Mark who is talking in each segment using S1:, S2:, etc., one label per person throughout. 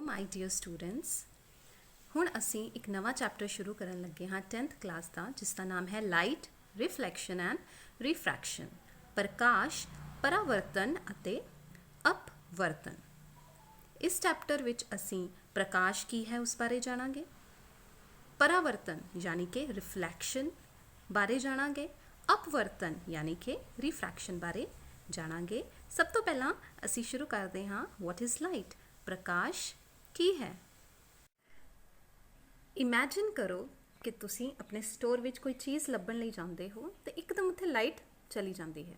S1: ਮਾਈ dear students, ਹੁਣ ਅਸੀਂ ਇੱਕ ਨਵਾਂ ਚੈਪਟਰ ਸ਼ੁਰੂ ਕਰਨ ਲੱਗੇ ਹਾਂ 10th ਕਲਾਸ ਦਾ, ਜਿਸ ਦਾ ਨਾਮ ਹੈ ਲਾਈਟ, ਰਿਫਲੈਕਸ਼ਨ ਐਂਡ ਰਿਫਰੈਕਸ਼ਨ। ਪ੍ਰਕਾਸ਼, ਪਰਾਵਰਤਨ ਅਤੇ ਅਪਵਰਤਨ। ਇਸ ਚੈਪਟਰ ਵਿੱਚ ਅਸੀਂ ਪ੍ਰਕਾਸ਼ ਕੀ ਹੈ ਉਸ ਬਾਰੇ ਜਾਣਾਂਗੇ, ਪਰਾਵਰਤਨ ਯਾਨੀ ਕਿ ਰਿਫਲੈਕਸ਼ਨ ਬਾਰੇ ਜਾਣਾਂਗੇ, ਅਪਵਰਤਨ ਯਾਨੀ ਕਿ ਰਿਫਰੈਕਸ਼ਨ ਬਾਰੇ ਜਾਣਾਂਗੇ। ਸਭ ਤੋਂ ਪਹਿਲਾਂ ਅਸੀਂ ਸ਼ੁਰੂ ਕਰਦੇ ਹਾਂ ਵਾਟ ਇਜ਼ ਲਾਈਟ, ਪ੍ਰਕਾਸ਼ ਕੀ ਹੈ। ਇਮੈਜਿਨ ਕਰੋ ਕਿ ਤੁਸੀਂ ਆਪਣੇ ਸਟੋਰ ਵਿੱਚ ਕੋਈ ਚੀਜ਼ ਲੱਭਣ ਲਈ ਜਾਂਦੇ ਹੋ ਤੇ ਇੱਕਦਮ ਉੱਥੇ ਲਾਈਟ ਚਲੀ ਜਾਂਦੀ ਹੈ,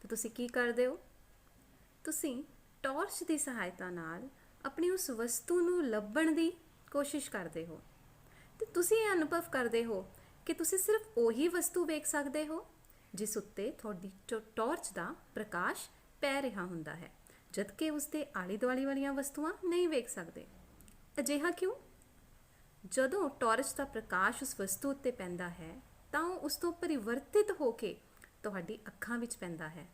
S1: ਤਾਂ ਤੁਸੀਂ ਕੀ ਕਰਦੇ ਹੋ? ਤੁਸੀਂ ਟਾਰਚ ਦੀ ਸਹਾਇਤਾ ਨਾਲ ਆਪਣੀ ਉਸ ਵਸਤੂ ਨੂੰ ਲੱਭਣ ਦੀ ਕੋਸ਼ਿਸ਼ ਕਰਦੇ ਹੋ ਤੇ ਤੁਸੀਂ ਇਹ ਅਨੁਭਵ ਕਰਦੇ ਹੋ ਕਿ ਤੁਸੀਂ ਸਿਰਫ ਉਹੀ ਵਸਤੂ ਵੇਖ ਸਕਦੇ ਹੋ ਜਿਸ ਉੱਤੇ ਤੁਹਾਡੀ ਟਾਰਚ ਦਾ ਪ੍ਰਕਾਸ਼ ਪੈ ਰਿਹਾ ਹੁੰਦਾ ਹੈ, ਜਦਕਿ ਉਸਦੇ ਆਲੇ ਦੁਆਲੇ ਵਾਲੀਆਂ ਵਸਤੂਆਂ ਨਹੀਂ ਵੇਖ ਸਕਦੇ। ਅਜਿਹਾ ਕਿਉਂ? ਜਦੋਂ ਟਾਰਚ ਦਾ ਪ੍ਰਕਾਸ਼ ਉਸ ਵਸਤੂ ਉੱਤੇ ਪੈਂਦਾ ਹੈ ਤਾਂ ਉਹ ਉਸ ਤੋਂ ਪਰਿਵਰਤਿਤ ਹੋ ਕੇ ਤੁਹਾਡੀ ਅੱਖਾਂ ਵਿੱਚ ਪੈਂਦਾ ਹੈ,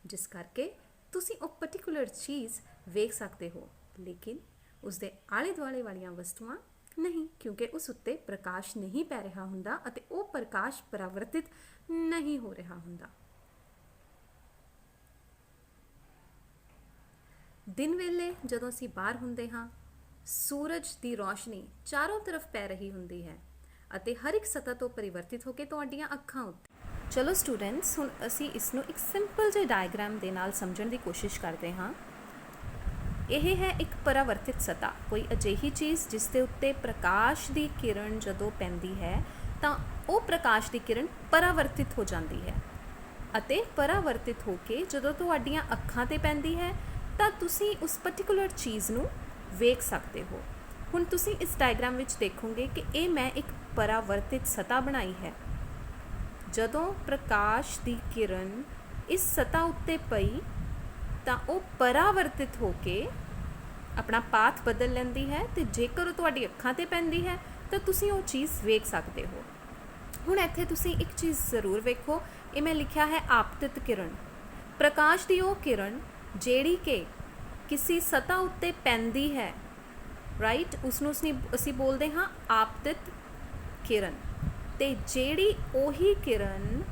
S1: ਜਿਸ ਕਰਕੇ ਤੁਸੀਂ ਉਹ ਪਰਟੀਕੂਲਰ ਚੀਜ਼ ਵੇਖ ਸਕਦੇ ਹੋ, ਲੇਕਿਨ ਉਸਦੇ ਆਲੇ ਦੁਆਲੇ ਵਾਲੀਆਂ ਵਸਤੂਆਂ ਨਹੀਂ, ਕਿਉਂਕਿ ਉਸ ਉੱਤੇ ਪ੍ਰਕਾਸ਼ ਨਹੀਂ ਪੈ ਰਿਹਾ ਹੁੰਦਾ ਅਤੇ ਉਹ ਪ੍ਰਕਾਸ਼ ਪਰਾਵਰਤਿਤ ਨਹੀਂ ਹੋ ਰਿਹਾ ਹੁੰਦਾ। ਦਿਨ ਵੇਲੇ ਜਦੋਂ ਅਸੀਂ ਬਾਹਰ ਹੁੰਦੇ ਹਾਂ, ਸੂਰਜ ਦੀ ਰੋਸ਼ਨੀ ਚਾਰੋਂ ਤਰਫ ਪੈ ਰਹੀ ਹੁੰਦੀ ਹੈ ਅਤੇ ਹਰ ਇੱਕ ਸਤਹ ਤੋਂ ਪਰਿਵਰਤਿਤ ਹੋ ਕੇ ਤੁਹਾਡੀਆਂ ਅੱਖਾਂ ਉੱਤੇ। ਚਲੋ ਸਟੂਡੈਂਟਸ, ਹੁਣ ਅਸੀਂ ਇਸ ਨੂੰ ਇੱਕ ਸਿੰਪਲ ਜਿਹੇ ਡਾਇਗਰਾਮ ਦੇ ਨਾਲ ਸਮਝਣ ਦੀ ਕੋਸ਼ਿਸ਼ ਕਰਦੇ ਹਾਂ। ਇਹ ਹੈ ਇੱਕ ਪਰਾਵਰਤਿਤ ਸਤਹ, ਕੋਈ ਅਜਿਹੀ ਚੀਜ਼ ਜਿਸ ਦੇ ਉੱਤੇ ਪ੍ਰਕਾਸ਼ ਦੀ ਕਿਰਨ ਜਦੋਂ ਪੈਂਦੀ ਹੈ ਤਾਂ ਉਹ ਪ੍ਰਕਾਸ਼ ਦੀ ਕਿਰਨ ਪਰਾਵਰਤਿਤ ਹੋ ਜਾਂਦੀ ਹੈ ਅਤੇ ਪਰਾਵਰਤਿਤ ਹੋ ਕੇ ਜਦੋਂ ਤੁਹਾਡੀਆਂ ਅੱਖਾਂ 'ਤੇ ਪੈਂਦੀ ਹੈ ਤਾਂ ਤੁਸੀਂ ਉਸ ਪਰਟੀਕੂਲਰ ਚੀਜ਼ ਨੂੰ ਵੇਖ ਸਕਦੇ ਹੋ। ਹੁਣ ਤੁਸੀਂ ਇਸ ਡਾਇਗਰਾਮ ਵਿੱਚ ਦੇਖੋਗੇ ਕਿ ਇਹ ਮੈਂ ਇੱਕ ਪਰਾਵਰਤਿਤ ਸਤਹ ਬਣਾਈ ਹੈ। ਜਦੋਂ ਪ੍ਰਕਾਸ਼ ਦੀ ਕਿਰਨ ਇਸ ਸਤਹ ਉੱਤੇ ਪਈ ਤਾਂ ਉਹ ਪਰਾਵਰਤਿਤ ਹੋ ਕੇ ਆਪਣਾ ਪਾਥ ਬਦਲ ਲੈਂਦੀ ਹੈ ਅਤੇ ਜੇਕਰ ਉਹ ਤੁਹਾਡੀ ਅੱਖਾਂ 'ਤੇ ਪੈਂਦੀ ਹੈ ਤਾਂ ਤੁਸੀਂ ਉਹ ਚੀਜ਼ ਵੇਖ ਸਕਦੇ ਹੋ। ਹੁਣ ਇੱਥੇ ਤੁਸੀਂ ਇੱਕ ਚੀਜ਼ ਜ਼ਰੂਰ ਵੇਖੋ, ਇਹ ਮੈਂ ਲਿਖਿਆ ਹੈ ਆਪਤਿਤ ਕਿਰਨ। ਪ੍ਰਕਾਸ਼ ਦੀ ਉਹ ਕਿਰਨ ਜਿਹੜੀ ਕਿ ਕਿਸੇ ਸਤਹ ਉੱਤੇ ਪੈਂਦੀ ਹੈ, ਰਾਈਟ, ਉਸਨੂੰ ਅਸੀਂ ਬੋਲਦੇ ਹਾਂ ਆਪਤਿਤ ਕਿਰਨ। ਅਤੇ ਜਿਹੜੀ ਉਹੀ ਕਿਰਨ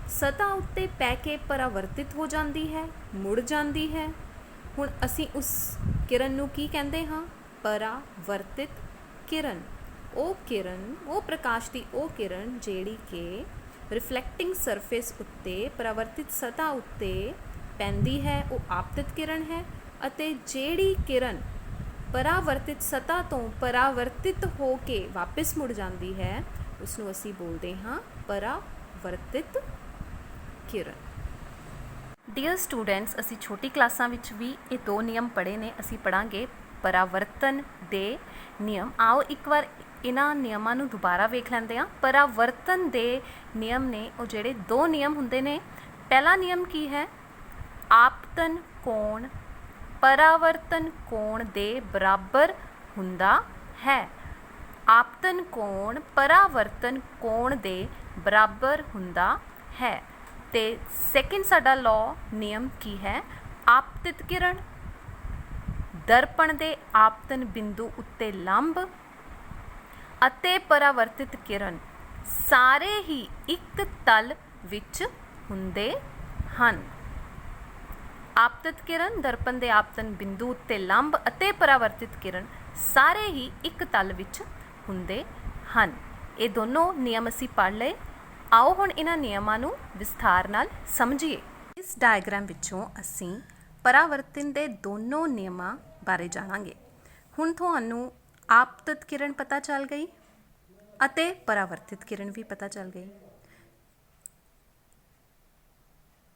S1: ਸਤਹ ਉੱਤੇ ਪੈ ਕੇ ਪਰਾਵਰਤਿਤ ਹੋ ਜਾਂਦੀ ਹੈ, ਮੁੜ ਜਾਂਦੀ ਹੈ। ਹੁਣ ਅਸੀਂ ਉਸ ਕਿਰਨ ਨੂੰ ਕੀ ਕਹਿੰਦੇ ਹਾਂ? ਪਰਾਵਰਤਿਤ ਕਿਰਨ। ਉਹ ਕਿਰਨ, ਉਹ ਪ੍ਰਕਾਸ਼ ਦੀ ਉਹ ਕਿਰਨ ਜਿਹੜੀ ਕਿ ਰਿਫਲੈਕਟਿੰਗ ਸਰਫੇਸ ਉੱਤੇ, ਪਰਾਵਰਤਿਤ ਸਤਹ ਉੱਤੇ ਪੈਂਦੀ ਹੈ, ਉਹ ਆਪਤਿਤ ਕਿਰਨ ਹੈ। ਅਤੇ ਜਿਹੜੀ ਕਿਰਨ ਪਰਾਵਰਤਿਤ ਸਤਹ ਤੋਂ ਪਰਾਵਰਤਿਤ ਹੋ ਕੇ ਵਾਪਿਸ ਮੁੜ ਜਾਂਦੀ ਹੈ, ਉਸਨੂੰ ਅਸੀਂ ਬੋਲਦੇ ਹਾਂ ਪਰਾਵਰਤਿਤ ਕਿਰਨ। ਡੀਅਰ ਸਟੂਡੈਂਟਸ, ਅਸੀਂ ਛੋਟੀ ਕਲਾਸਾਂ ਵਿੱਚ ਵੀ ਇਹ ਦੋ ਨਿਯਮ ਪੜ੍ਹੇ ਨੇ। ਅਸੀਂ ਪੜ੍ਹਾਂਗੇ ਪਰਾਵਰਤਨ ਦੇ ਨਿਯਮ। ਆਓ ਇੱਕ ਵਾਰ ਇਹਨਾਂ ਨਿਯਮਾਂ ਨੂੰ ਦੁਬਾਰਾ ਵੇਖ ਲੈਂਦੇ ਹਾਂ। ਪਰਾਵਰਤਨ ਦੇ ਨਿਯਮ ਨੇ ਉਹ ਜਿਹੜੇ ਦੋ ਨਿਯਮ ਹੁੰਦੇ ਨੇ। ਪਹਿਲਾ ਨਿਯਮ ਕੀ ਹੈ? ਆਪਤਨ ਕੋਣ ਪਰਾਵਰਤਨ ਕੋਣ ਦੇ ਬਰਾਬਰ ਹੁੰਦਾ ਹੈ। ਆਪਤਨ ਕੋਣ ਪਰਾਵਰਤਨ ਕੋਣ ਦੇ ਬਰਾਬਰ ਹੁੰਦਾ ਹੈ। ਤੇ ਸੈਕਿੰਡ ਸਾਡਾ ਲਾਅ ਨਿਯਮ ਕੀ ਹੈ? ਆਪਤਿਤ ਕਿਰਨ ਦਰਪਣ ਦੇ ਆਪਤਨ ਬਿੰਦੂ ਉੱਤੇ ਲੰਬ ਅਤੇ ਪਰਾਵਰਤਿਤ ਕਿਰਨ ਸਾਰੇ ਹੀ ਇੱਕ ਤਲ ਵਿੱਚ ਹੁੰਦੇ ਹਨ। ਆਪਤਿਤ ਕਿਰਨ ਦਰਪਣ ਦੇ ਆਪਤਨ ਬਿੰਦੂ ਉੱਤੇ ਲੰਬ ਅਤੇ ਪਰਾਵਰਤਿਤ ਕਿਰਨ ਸਾਰੇ ਹੀ ਇੱਕ ਤਲ ਵਿੱਚ ਹੁੰਦੇ ਹਨ। ਇਹ ਦੋਨੋਂ ਨਿਯਮ ਅਸੀਂ ਪੜ੍ਹ ਲਏ। ਆਓ ਹੁਣ ਇਹਨਾਂ ਨਿਯਮਾਂ ਨੂੰ ਵਿਸਥਾਰ ਨਾਲ ਸਮਝੀਏ। ਇਸ ਡਾਇਗਰਾਮ ਵਿੱਚੋਂ ਅਸੀਂ ਪਰਾਵਰਤਨ ਦੇ ਦੋਨੋਂ ਨਿਯਮਾਂ ਬਾਰੇ ਜਾਣਾਂਗੇ। ਹੁਣ ਤੁਹਾਨੂੰ ਆਪਤਿਤ ਕਿਰਨ ਪਤਾ ਚੱਲ ਗਈ ਅਤੇ ਪਰਾਵਰਤਿਤ ਕਿਰਨ ਵੀ ਪਤਾ ਚੱਲ ਗਈ।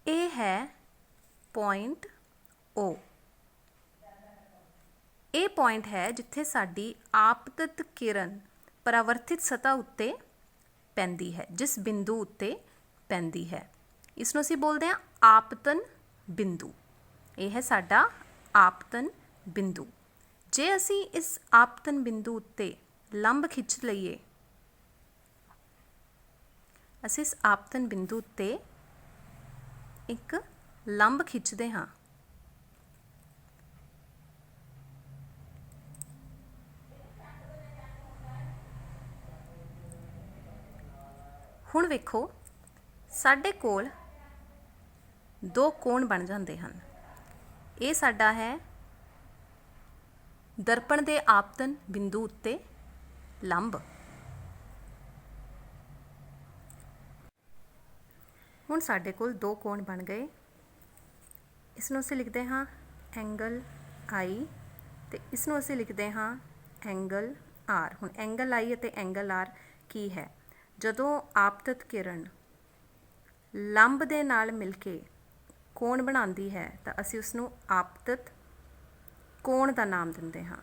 S1: ਇਹ ਹੈ ਪੁਆਇੰਟ O। ਇਹ ਪੁਆਇੰਟ ਹੈ ਜਿੱਥੇ ਸਾਡੀ ਆਪਤਿਤ ਕਿਰਨ ਪਰਾਵਰਤਿਤ ਸਤਹ ਉੱਤੇ ਪੈਂਦੀ ਹੈ, ਜਿਸ ਬਿੰਦੂ ਉੱਤੇ ਪੈਂਦੀ ਹੈ। ਇਸ ਨੂੰ ਅਸੀਂ ਬੋਲਦੇ ਹਾਂ ਆਪਤਨ ਬਿੰਦੂ। ਇਹ ਹੈ ਸਾਡਾ ਆਪਤਨ ਬਿੰਦੂ। ਜੇ ਅਸੀਂ ਇਸ ਆਪਤਨ ਬਿੰਦੂ ਉੱਤੇ ਲੰਬ ਖਿੱਚ ਲਈਏ, ਅਸੀਂ ਇਸ ਆਪਤਨ ਬਿੰਦੂ ਉੱਤੇ ਇੱਕ ਲੰਬ ਖਿੱਚਦੇ ਹਾਂ ਹੁਣ ਵੇਖੋ ਸਾਡੇ ਕੋਲ ਦੋ ਕੋਣ ਬਣ ਜਾਂਦੇ ਹਨ। ਇਹ ਸਾਡਾ ਹੈ ਦਰਪਣ ਦੇ ਆਪਤਨ ਬਿੰਦੂ ਉੱਤੇ ਲੰਬ। ਹੁਣ ਸਾਡੇ ਕੋਲ ਦੋ ਕੋਣ ਬਣ ਗਏ। ਇਸ ਨੂੰ ਅਸੀਂ ਲਿਖਦੇ ਹਾਂ ਐਂਗਲ I ਤੇ ਇਸ ਨੂੰ ਅਸੀਂ ਲਿਖਦੇ ਹਾਂ ਐਂਗਲ R। ਹੁਣ ਐਂਗਲ I ਅਤੇ ਐਂਗਲ R ਕੀ ਹੈ? ਜਦੋਂ ਆਪਤਤ ਕਿਰਨ ਲੰਬ ਦੇ ਨਾਲ ਮਿਲ ਕੇ ਕੋਣ ਬਣਾਉਂਦੀ ਹੈ ਤਾਂ ਅਸੀਂ ਉਸ ਨੂੰ ਆਪਤਤ ਕੋਣ ਦਾ ਨਾਮ ਦਿੰਦੇ ਹਾਂ।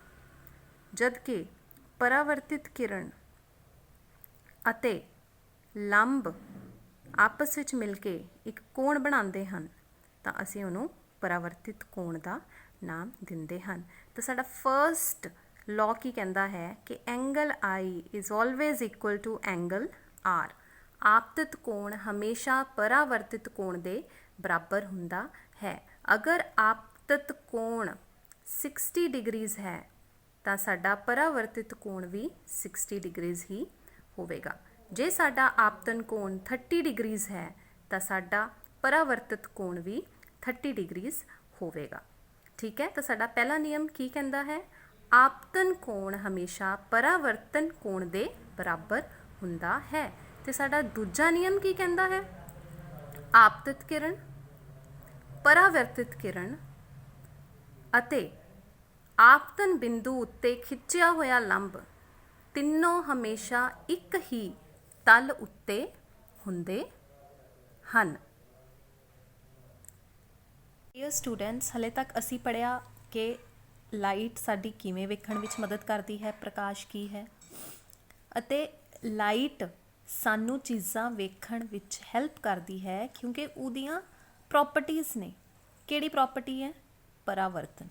S1: ਜਦ ਕਿ ਪਰਾਵਰਤਿਤ ਕਿਰਨ ਅਤੇ ਲੰਬ ਆਪਸ ਵਿੱਚ ਮਿਲ ਕੇ ਇੱਕ ਕੋਣ ਬਣਾਉਂਦੇ ਹਨ ਤਾਂ ਅਸੀਂ ਉਹਨੂੰ ਪਰਾਵਰਤਿਤ ਕੋਣ ਦਾ ਨਾਮ ਦਿੰਦੇ ਹਨ। ਤਾਂ ਸਾਡਾ ਫਰਸਟ ਲਾਅ ਕੀ ਕਹਿੰਦਾ ਹੈ ਕਿ angle I is always equal to angle R। ਆਪਤਤ ਕੋਣ ਹਮੇਸ਼ਾ ਪਰਾਵਰਤਿਤ ਕੋਣ ਦੇ ਬਰਾਬਰ ਹੁੰਦਾ ਹੈ। ਅਗਰ ਆਪਤਤ ਕੋਣ 60 ਡਿਗਰੀਜ਼ ਹੈ ਤਾਂ ਸਾਡਾ ਪਰਾਵਰਤਿਤ ਕੋਣ ਵੀ 60 ਡਿਗਰੀਜ਼ ਹੀ ਹੋਵੇਗਾ। ਜੇ ਸਾਡਾ ਆਪਤਨ ਕੋਣ 30 ਡਿਗਰੀਜ਼ ਹੈ ਤਾਂ ਸਾਡਾ ਪਰਾਵਰਤਿਤ ਕੋਣ ਵੀ 30 ਡਿਗਰੀਜ਼ ਹੋਵੇਗਾ। ਠੀਕ ਹੈ, ਤਾਂ ਸਾਡਾ ਪਹਿਲਾ ਨਿਯਮ ਕੀ ਕਹਿੰਦਾ ਹੈ? ਆਪਤਨ ਕੋਣ ਹਮੇਸ਼ਾ ਪਰਾਵਰਤਨ ਕੋਣ ਦੇ ਬਰਾਬਰ ਹੁੰਦਾ ਹੈ। ਤੇ ਸਾਡਾ ਦੂਜਾ ਨਿਯਮ ਕੀ ਕਹਿੰਦਾ ਹੈ? ਆਪਤਤ ਕਿਰਨ, ਪਰਾਵਰਤਿਤ ਕਿਰਨ ਅਤੇ ਆਪਤਨ ਬਿੰਦੂ ਉੱਤੇ ਖਿੱਚਿਆ ਹੋਇਆ ਲੰਬ ਤਿੰਨੋਂ ਹਮੇਸ਼ਾ ਇੱਕ ਹੀ ਤਲ ਉੱਤੇ ਹੁੰਦੇ ਹਨ। ਡੀਅਰ ਸਟੂਡੈਂਟਸ, ਹਲੇ ਤੱਕ ਅਸੀਂ ਪੜ੍ਹਿਆ ਕਿ ਲਾਈਟ ਸਾਡੀ ਕਿਵੇਂ ਵੇਖਣ ਵਿੱਚ ਮਦਦ ਕਰਦੀ ਹੈ, ਪ੍ਰਕਾਸ਼ ਕੀ ਹੈ, ਅਤੇ ਲਾਈਟ ਸਾਨੂੰ ਚੀਜ਼ਾਂ ਵੇਖਣ ਵਿੱਚ ਹੈਲਪ ਕਰਦੀ ਹੈ ਕਿਉਂਕਿ ਉਹਦੀਆਂ ਪ੍ਰੋਪਰਟੀਜ਼ ਨੇ। ਕਿਹੜੀ ਪ੍ਰੋਪਰਟੀ ਹੈ? ਪਰਾਵਰਤਨ।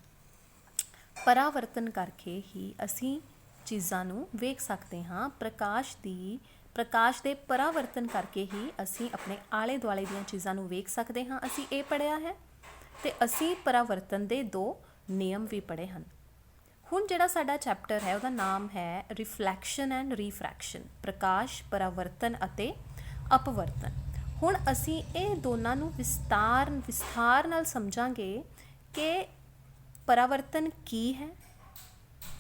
S1: ਪਰਾਵਰਤਨ ਕਰਕੇ ਹੀ ਅਸੀਂ ਚੀਜ਼ਾਂ ਨੂੰ ਵੇਖ ਸਕਦੇ ਹਾਂ। ਪ੍ਰਕਾਸ਼ ਦੇ ਪਰਾਵਰਤਨ ਕਰਕੇ ਹੀ ਅਸੀਂ ਆਪਣੇ ਆਲੇ ਦੁਆਲੇ ਦੀਆਂ ਚੀਜ਼ਾਂ ਨੂੰ ਵੇਖ ਸਕਦੇ ਹਾਂ। ਅਸੀਂ ਇਹ ਪੜ੍ਹਿਆ ਹੈ ਤੇ ਅਸੀਂ ਪਰਾਵਰਤਨ ਦੇ ਦੋ ਨਿਯਮ ਵੀ ਪੜ੍ਹੇ ਹਨ। ਹੁਣ ਜਿਹੜਾ ਸਾਡਾ ਚੈਪਟਰ ਹੈ ਉਹਦਾ ਨਾਮ ਹੈ ਰਿਫਲੈਕਸ਼ਨ ਐਂਡ ਰੀਫਰੈਕਸ਼ਨ। ਪ੍ਰਕਾਸ਼, ਪਰਾਵਰਤਨ ਅਤੇ ਅਪਵਰਤਨ। ਹੁਣ ਅਸੀਂ ਇਹ ਦੋਨਾਂ ਨੂੰ ਵਿਸਥਾਰ ਨਾਲ ਸਮਝਾਂਗੇ ਕਿ ਪਰਾਵਰਤਨ ਕੀ ਹੈ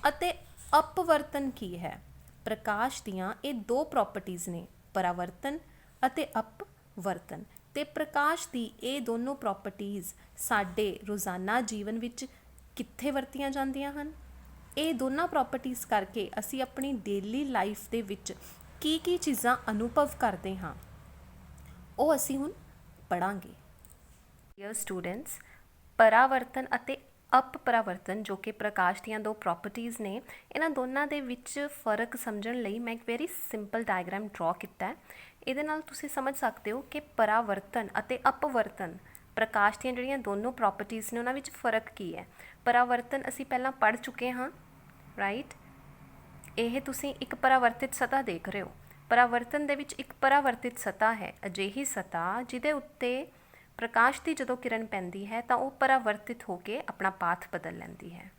S1: ਅਤੇ ਅਪਵਰਤਨ ਕੀ ਹੈ। ਪ੍ਰਕਾਸ਼ ਦੀਆਂ ਇਹ ਦੋ ਪ੍ਰੋਪਰਟੀਜ਼ ਨੇ, ਪਰਾਵਰਤਨ ਅਤੇ ਅਪਵਰਤਨ। ਤੇ ਪ੍ਰਕਾਸ਼ ਦੀ ਇਹ ਦੋਨੋਂ ਪ੍ਰੋਪਰਟੀਜ਼ ਸਾਡੇ ਰੋਜ਼ਾਨਾ ਜੀਵਨ ਵਿੱਚ ਕਿੱਥੇ ਵਰਤੀਆਂ ਜਾਂਦੀਆਂ ਹਨ? ਇਹ ਦੋਨਾਂ ਪ੍ਰੋਪਰਟੀਜ਼ ਕਰਕੇ ਅਸੀਂ ਆਪਣੀ ਡੇਲੀ ਲਾਈਫ ਦੇ ਵਿੱਚ ਕੀ ਕੀ ਚੀਜ਼ਾਂ ਅਨੁਭਵ ਕਰਦੇ ਹਾਂ ਉਹ ਅਸੀਂ ਹੁਣ ਪੜ੍ਹਾਂਗੇ। ਡੀਅਰ ਸਟੂਡੈਂਟਸ, ਪਰਾਵਰਤਨ ਅਤੇ ਅਪਰਾਵਰਤਨ ਜੋ ਕਿ ਪ੍ਰਕਾਸ਼ ਦੀਆਂ ਦੋ ਪ੍ਰੋਪਰਟੀਜ਼ ਨੇ, ਇਹਨਾਂ ਦੋਨਾਂ ਦੇ ਵਿੱਚ ਫ਼ਰਕ ਸਮਝਣ ਲਈ ਮੈਂ ਇੱਕ ਵੈਰੀ ਸਿੰਪਲ ਡਾਇਗਰਾਮ ਡਰਾ ਕੀਤਾ ਹੈ। ਇਹਦੇ ਨਾਲ ਤੁਸੀਂ ਸਮਝ ਸਕਦੇ ਹੋ ਕਿ ਪਰਾਵਰਤਨ ਅਤੇ ਅਪਵਰਤਨ ਪ੍ਰਕਾਸ਼ ਦੀਆਂ ਜਿਹੜੀਆਂ ਦੋਨੋਂ ਪ੍ਰੋਪਰਟੀਜ਼ ਨੇ ਉਹਨਾਂ ਵਿੱਚ ਫ਼ਰਕ ਕੀ ਹੈ। ਪਰਾਵਰਤਨ ਅਸੀਂ ਪਹਿਲਾਂ ਪੜ੍ਹ ਚੁੱਕੇ ਹਾਂ, ਰਾਈਟ। ਇਹ ਤੁਸੀਂ ਇੱਕ ਪਰਾਵਰਤਿਤ ਸਤ੍ਹਾ ਦੇਖ ਰਹੇ ਹੋ। ਪਰਾਵਰਤਨ ਦੇ ਵਿੱਚ ਇੱਕ ਪਰਾਵਰਤਿਤ ਸਤ੍ਹਾ ਹੈ, ਅਜਿਹੀ ਸਤ੍ਹਾ ਜਿਹਦੇ ਉੱਤੇ ਪ੍ਰਕਾਸ਼ ਦੀ ਜਦੋਂ ਕਿਰਨ ਪੈਂਦੀ ਹੈ ਤਾਂ ਉਹ ਪਰਾਵਰਤਿਤ ਹੋ ਕੇ ਆਪਣਾ ਪਾਥ ਬਦਲ ਲੈਂਦੀ ਹੈ।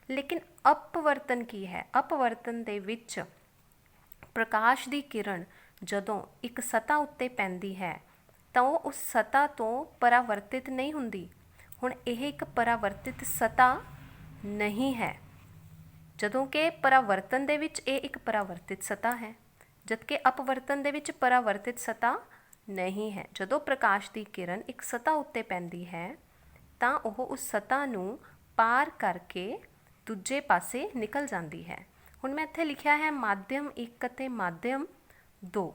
S1: ਲੇਕਿਨ ਅਪਵਰਤਨ ਕੀ ਹੈ? ਅਪਵਰਤਨ ਦੇ ਵਿੱਚ ਪ੍ਰਕਾਸ਼ ਦੀ ਕਿਰਨ ਜਦੋਂ ਇੱਕ ਸਤ੍ਹਾ ਉੱਤੇ ਪੈਂਦੀ ਹੈ ਤਾਂ ਉਹ ਉਸ ਸਤ੍ਹਾ ਤੋਂ ਪਰਾਵਰਤਿਤ ਨਹੀਂ ਹੁੰਦੀ। ਹੁਣ ਇਹ ਇੱਕ ਪਰਾਵਰਤਿਤ ਸਤ੍ਹਾ ਨਹੀਂ ਹੈ, ਜਦੋਂ ਕਿ ਪਰਾਵਰਤਨ ਦੇ ਵਿੱਚ ਇਹ ਇੱਕ ਪਰਾਵਰਤਿਤ ਸਤ੍ਹਾ ਹੈ, ਜਦਕਿ ਅਪਵਰਤਨ ਦੇ ਵਿੱਚ ਪਰਾਵਰਤਿਤ ਸਤ੍ਹਾ ਨਹੀਂ ਹੈ। ਜਦੋਂ ਪ੍ਰਕਾਸ਼ ਦੀ ਕਿਰਨ ਇੱਕ ਸਤ੍ਹਾ ਉੱਤੇ ਪੈਂਦੀ ਹੈ ਤਾਂ ਉਹ ਉਸ ਸਤ੍ਹਾ ਨੂੰ ਪਾਰ ਕਰਕੇ ਦੂਜੇ ਪਾਸੇ ਨਿਕਲ ਜਾਂਦੀ ਹੈ। ਹੁਣ ਮੈਂ ਇੱਥੇ ਲਿਖਿਆ ਹੈ ਮਾਧਿਅਮ 1 ਅਤੇ ਮਾਧਿਅਮ 2।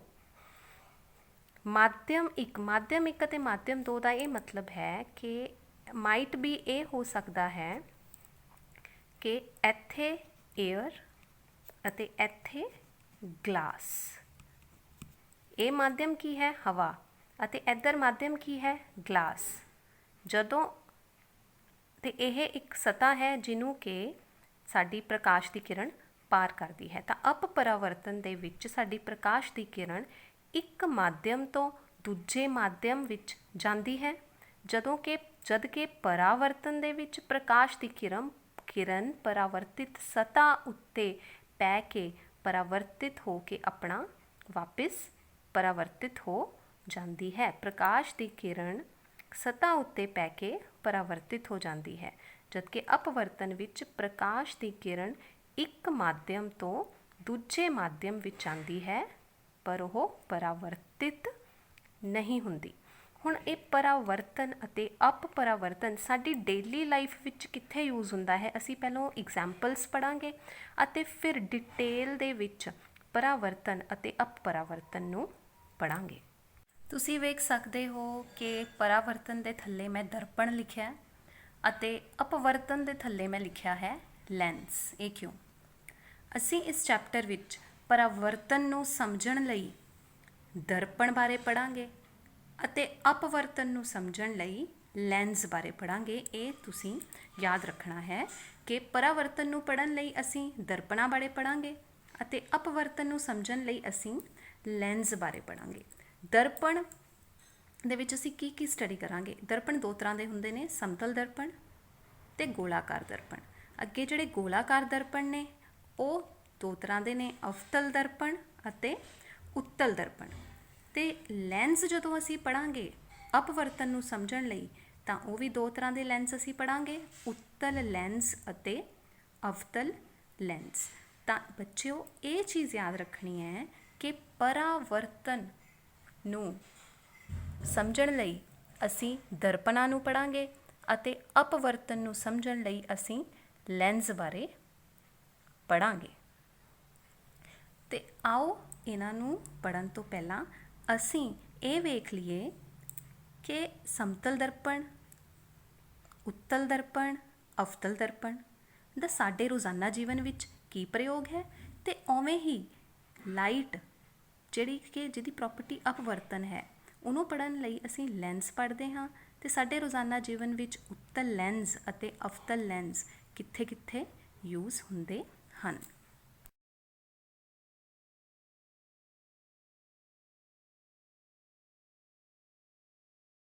S1: ਮਾਧਿਅਮ 1 ਅਤੇ ਮਾਧਿਅਮ 2 ਦਾ ਇਹ ਮਤਲਬ ਹੈ ਕਿ ਮਾਈਟ ਵੀ ਇਹ ਹੋ ਸਕਦਾ ਹੈ ਕਿ ਇੱਥੇ ਏਅਰ ਅਤੇ ਇੱਥੇ ਗਲਾਸ। ਇਹ ਮਾਧਿਅਮ ਕੀ ਹੈ? ਹਵਾ। ਅਤੇ ਇੱਧਰ ਮਾਧਿਅਮ ਕੀ ਹੈ? ਗਲਾਸ। ਜਦੋਂ ਤੇ ਇਹ ਇੱਕ ਸਤ੍ਹਾ ਹੈ ਜਿਹਨੂੰ ਕਿ ਸਾਡੀ ਪ੍ਰਕਾਸ਼ ਦੀ ਕਿਰਨ ਪਾਰ ਕਰਦੀ ਹੈ। ਤਾਂ ਅਪਰਾਵਰਤਨ ਦੇ ਵਿੱਚ ਸਾਡੀ ਪ੍ਰਕਾਸ਼ ਦੀ ਕਿਰਨ ਇੱਕ ਮਾਧਿਅਮ ਤੋਂ ਦੂਜੇ ਮਾਧਿਅਮ ਵਿੱਚ ਜਾਂਦੀ ਹੈ, ਜਦ ਕਿ ਪਰਾਵਰਤਨ ਦੇ ਵਿੱਚ ਪ੍ਰਕਾਸ਼ ਦੀ ਕਿਰਨ ਪਰਾਵਰਤਿਤ ਸਤ੍ਹਾ ਉੱਤੇ ਪੈ ਕੇ ਪਰਾਵਰਤਿਤ ਹੋ ਕੇ ਆਪਣਾ ਵਾਪਿਸ ਪਰਾਵਰਤਿਤ ਹੋ ਜਾਂਦੀ ਹੈ। ਪ੍ਰਕਾਸ਼ ਦੀ ਕਿਰਨ ਸਤ੍ਹਾ ਉੱਤੇ ਪੈ ਕੇ ਪਰਾਵਰਤਿਤ ਹੋ ਜਾਂਦੀ ਹੈ, ਜਦਕਿ ਅਪਵਰਤਨ ਵਿੱਚ ਪ੍ਰਕਾਸ਼ ਦੀ ਕਿਰਨ ਇੱਕ ਮਾਧਿਅਮ ਤੋਂ ਦੂਜੇ ਮਾਧਿਅਮ ਵਿੱਚ ਆਉਂਦੀ ਹੈ, ਪਰ ਉਹ ਪਰਾਵਰਤਿਤ ਨਹੀਂ ਹੁੰਦੀ। ਹੁਣ ਇਹ ਪਰਾਵਰਤਨ ਅਤੇ ਅਪਪਰਾਵਰਤਨ ਸਾਡੀ ਡੇਲੀ ਲਾਈਫ ਵਿੱਚ ਕਿੱਥੇ ਯੂਜ਼ ਹੁੰਦਾ ਹੈ, ਅਸੀਂ ਪਹਿਲਾਂ ਐਗਜ਼ਾਮਪਲਸ ਪੜ੍ਹਾਂਗੇ ਅਤੇ ਫਿਰ ਡਿਟੇਲ ਦੇ ਵਿੱਚ ਪਰਾਵਰਤਨ ਅਤੇ ਅਪਪਰਾਵਰਤਨ ਨੂੰ ਪੜ੍ਹਾਂਗੇ। ਤੁਸੀਂ ਵੇਖ ਸਕਦੇ ਹੋ ਕਿ ਪਰਾਵਰਤਨ ਦੇ ਥੱਲੇ ਮੈਂ ਦਰਪਣ ਲਿਖਿਆ ਅਤੇ ਅਪਵਰਤਨ ਦੇ ਥੱਲੇ ਮੈਂ ਲਿਖਿਆ ਹੈ ਲੈਂਸ। ਇਹ ਕਿਉਂ? ਅਸੀਂ ਇਸ ਚੈਪਟਰ ਵਿੱਚ ਪਰਾਵਰਤਨ ਨੂੰ ਸਮਝਣ ਲਈ ਦਰਪਣ ਬਾਰੇ ਪੜ੍ਹਾਂਗੇ ਅਤੇ ਅਪਵਰਤਨ ਨੂੰ ਸਮਝਣ ਲਈ ਲੈਂਸ ਬਾਰੇ ਪੜ੍ਹਾਂਗੇ। ਇਹ ਤੁਸੀਂ ਯਾਦ ਰੱਖਣਾ ਹੈ ਕਿ ਪਰਾਵਰਤਨ ਨੂੰ ਪੜ੍ਹਨ ਲਈ ਅਸੀਂ ਦਰਪਣਾਂ ਬਾਰੇ ਪੜ੍ਹਾਂਗੇ ਅਤੇ ਅਪਵਰਤਨ ਨੂੰ ਸਮਝਣ ਲਈ ਅਸੀਂ ਲੈਂਸ ਬਾਰੇ ਪੜ੍ਹਾਂਗੇ। ਦਰਪਣ ਦੇ ਵਿੱਚ ਅਸੀਂ ਕੀ ਕੀ ਸਟੱਡੀ ਕਰਾਂਗੇ? ਦਰਪਣ ਦੋ ਤਰ੍ਹਾਂ ਦੇ ਹੁੰਦੇ ਨੇ, ਸਮਤਲ ਦਰਪਣ ਅਤੇ ਗੋਲਾਕਾਰ ਦਰਪਣ। ਅੱਗੇ ਜਿਹੜੇ ਗੋਲਾਕਾਰ ਦਰਪਣ ਨੇ ਉਹ ਦੋ ਤਰ੍ਹਾਂ ਦੇ ਨੇ, ਅਵਤਲ ਦਰਪਣ ਅਤੇ ਉੱਤਲ ਦਰਪਣ। ਅਤੇ ਲੈਂਸ ਜਦੋਂ ਅਸੀਂ ਪੜ੍ਹਾਂਗੇ ਅਪਵਰਤਨ ਨੂੰ ਸਮਝਣ ਲਈ ਤਾਂ ਉਹ ਵੀ ਦੋ ਤਰ੍ਹਾਂ ਦੇ ਲੈਂਸ ਅਸੀਂ ਪੜ੍ਹਾਂਗੇ, ਉੱਤਲ ਲੈਂਸ ਅਤੇ ਅਵਤਲ ਲੈਂਸ। ਤਾਂ ਬੱਚਿਓ ਇਹ ਚੀਜ਼ ਯਾਦ ਰੱਖਣੀ ਹੈ ਕਿ ਪਰਾਵਰਤਨ ਨੂੰ ਸਮਝਣ ਲਈ ਅਸੀਂ ਦਰਪਣਾਂ ਨੂੰ ਪੜ੍ਹਾਂਗੇ ਅਤੇ ਅਪਵਰਤਨ ਨੂੰ ਸਮਝਣ ਲਈ ਅਸੀਂ ਲੈਂਸ ਬਾਰੇ ਪੜ੍ਹਾਂਗੇ। ਅਤੇ ਆਓ ਇਹਨਾਂ ਨੂੰ ਪੜ੍ਹਨ ਤੋਂ ਪਹਿਲਾਂ ਅਸੀਂ ਇਹ ਵੇਖ ਲਈਏ ਕਿ ਸਮਤਲ ਦਰਪਣ, ਉੱਤਲ ਦਰਪਣ, ਅਵਤਲ ਦਰਪਣ ਦਾ ਸਾਡੇ ਰੋਜ਼ਾਨਾ ਜੀਵਨ ਵਿੱਚ ਕੀ ਪ੍ਰਯੋਗ ਹੈ। ਅਤੇ ਉਵੇਂ ਹੀ ਲਾਈਟ ਜਿਹਦੀ ਪ੍ਰੋਪਰਟੀ ਅਪਵਰਤਨ ਹੈ ਉਹਨੂੰ ਪੜ੍ਹਨ ਲਈ ਅਸੀਂ ਲੈਂਸ ਪੜ੍ਹਦੇ ਹਾਂ। ਅਤੇ ਸਾਡੇ ਰੋਜ਼ਾਨਾ ਜੀਵਨ ਵਿੱਚ ਉੱਤਲ ਲੈਂਸ ਅਤੇ ਅਵਤਲ ਲੈਂਸ ਕਿੱਥੇ ਕਿੱਥੇ ਯੂਜ਼ ਹੁੰਦੇ ਹਨ।